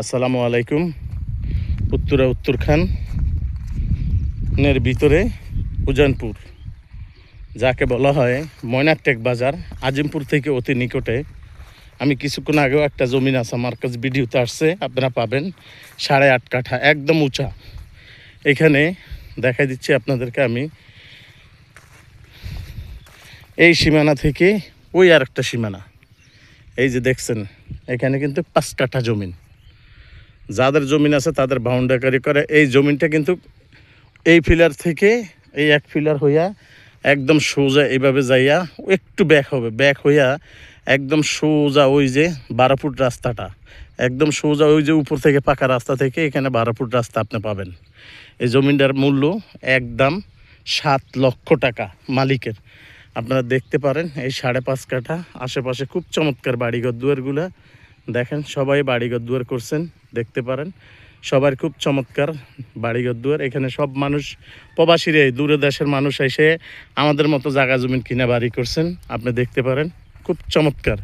আসসালামু আলাইকুম। উত্তরখানের ভিতরে উজানপুর, যাকে বলা হয় ময়নারটেক বাজার, আজিমপুর থেকে অতি নিকটে। আমি কিছুক্ষণ আগেও একটা জমিন আছে আমার কাছে, ভিডিওতে আসছে, আপনারা পাবেন। 8.5 কাঠা, একদম উঁচা। এখানে দেখাই দিচ্ছি আপনাদেরকে আমি। এই সীমানা থেকে ওই আর একটা সীমানা, এই যে দেখছেন, এখানে কিন্তু 5 কাঠা জমিন। যাদের জমিন আছে তাদের বাউন্ডারি করে। এই জমিনটা কিন্তু এই ফিলার থেকে এই এক ফিলার হইয়া একদম সোজা এইভাবে যাইয়া একটু ব্যাক হইয়া একদম সোজা ওই যে 12 ফুট রাস্তাটা, একদম সোজা ওই যে উপর থেকে পাকা রাস্তা থেকে এখানে 12 ফুট রাস্তা আপনি পাবেন। এই জমিনটার মূল্য একদম 7 লক্ষ টাকা মালিকের। আপনারা দেখতে পারেন এই 5.5 কাঠা। আশেপাশে খুব চমৎকার বাড়িঘর দুয়ারগুলা দেখেন, সবাই বাড়িঘর দুয়ার করছেন, দেখতে পারেন। সবার খুব চমৎকার বাড়িঘর দুয়ার। এখানে সব মানুষ প্রবাসীরা, দূরে দেশের মানুষ এসে আমাদের মতো জায়গা জমিন কিনে বাড়ি করছেন। আপনি দেখতে পারেন খুব চমৎকার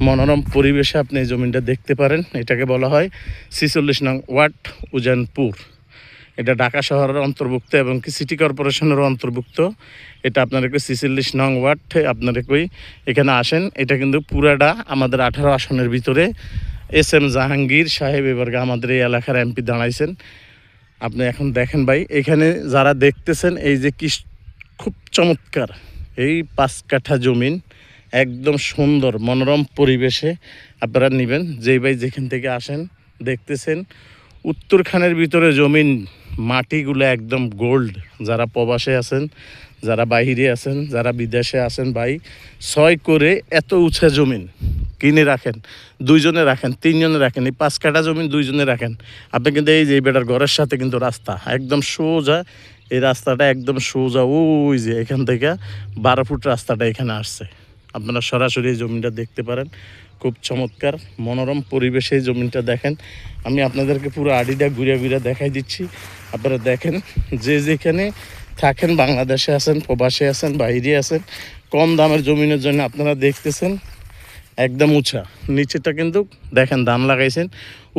মনোরম পরিবেশে আপনি এই জমিনটা দেখতে পারেন। এটাকে বলা হয় 46 নং ওয়ার্ড উজানপুর। এটা ঢাকা শহরের অন্তর্ভুক্ত এবং কি সিটি কর্পোরেশনেরও অন্তর্ভুক্ত। এটা আপনার 46 নং ওয়ার্ড। আপনারা কই এখানে আসেন। এটা কিন্তু পুরাটা আমাদের 18 আসনের ভিতরে SM জাহাঙ্গীর সাহেব এবারকে আমাদের এই এলাকার MP দাঁড়াইছেন। আপনি এখন দেখেন ভাই, এখানে যারা দেখতেছেন এই যে কি খুব চমৎকার এই 5 কাঠা জমিন, একদম সুন্দর মনোরম পরিবেশে আপনারা নেবেন। যেই ভাই যেখান থেকে আসেন দেখতেছেন, উত্তরখানের ভিতরে জমিন, মাটিগুলো একদম গোল্ড। যারা প্রবাসে আছেন, যারা বাহিরে আছেন, যারা বিদেশে আছেন ভাই, 6 করে এত উঁচা জমিন কিনে রাখেন, 2 জনে রাখেন, 3 জনে রাখেন। এই 5 কাঠা জমিন 2 জনে রাখেন আপনি, কিন্তু এই যে বেটার ঘরের সাথে কিন্তু রাস্তা একদম সোজা। এই রাস্তাটা একদম সোজা, ওই যে এখান থেকে 12 ফুট রাস্তাটা এখানে আসছে। আপনারা সরাসরি এই জমিটা দেখতে পারেন। খুব চমৎকার মনোরম পরিবেশে এই জমিনটা দেখেন। আমি আপনাদেরকে পুরো আড়িটা ঘুরে ঘুরে দেখাই দিচ্ছি। আপনারা দেখেন, যে যেখানে থাকেন, বাংলাদেশে আছেন, প্রবাসে আছেন, বাইরে আছেন, কম দামের জমিনের জন্য আপনারা দেখতেছেন একদম উঁচা। নিচেরটা কিন্তু দেখেন দাম লাগাইছেন,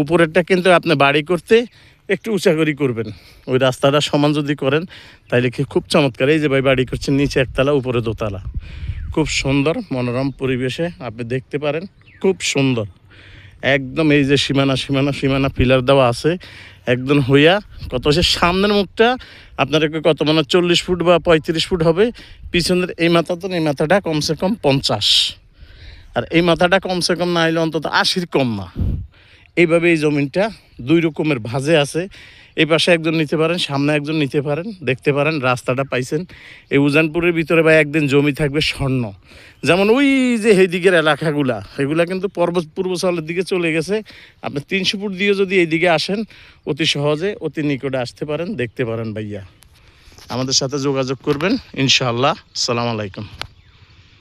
উপরেরটা কিন্তু আপনি বাড়ি করতে একটু উঁচা করে করবেন। ওই রাস্তাটা সমান যদি করেন তাইলে কি খুব চমৎকার। এই যে ভাই বাড়ি করছেন, নিচে 1 তলা উপরে 2 তলা, খুব সুন্দর মনোরম পরিবেশে আপনি দেখতে পারেন। খুব সুন্দর একদম। এই যে সীমানা পিলার দেওয়া আছে একদম হইয়া কত সে সামনের মুখটা আপনার কত মানে 40 ফুট বা 35 ফুট হবে। পিছনের এই মাথাটা, এই মাথাটা কমসে কম 50, আর এই মাথাটা কমসে কম না হলে অন্তত 80 কম না। এইভাবে এই জমিনটা 2 রকমের ভাজে আছে। এই পাশে একজন নিতে পারেন, সামনে একজন নিতে পারেন। দেখতে পারেন রাস্তাটা পাইছেন। এই উজানপুরের ভিতরে বা একদিন জমি থাকবে স্বর্ণ, যেমন ওই যে এই দিকের এলাকাগুলা, এগুলা কিন্তু পূর্বচলের দিকে চলে গেছে। আপনি 300 ফুট দিয়ে যদি এই দিকে আসেন, অতি সহজে অতি নিকটে আসতে পারেন, দেখতে পারেন ভাইয়া। আমাদের সাথে যোগাযোগ করবেন ইনশাআল্লাহ। আসসালামু আলাইকুম।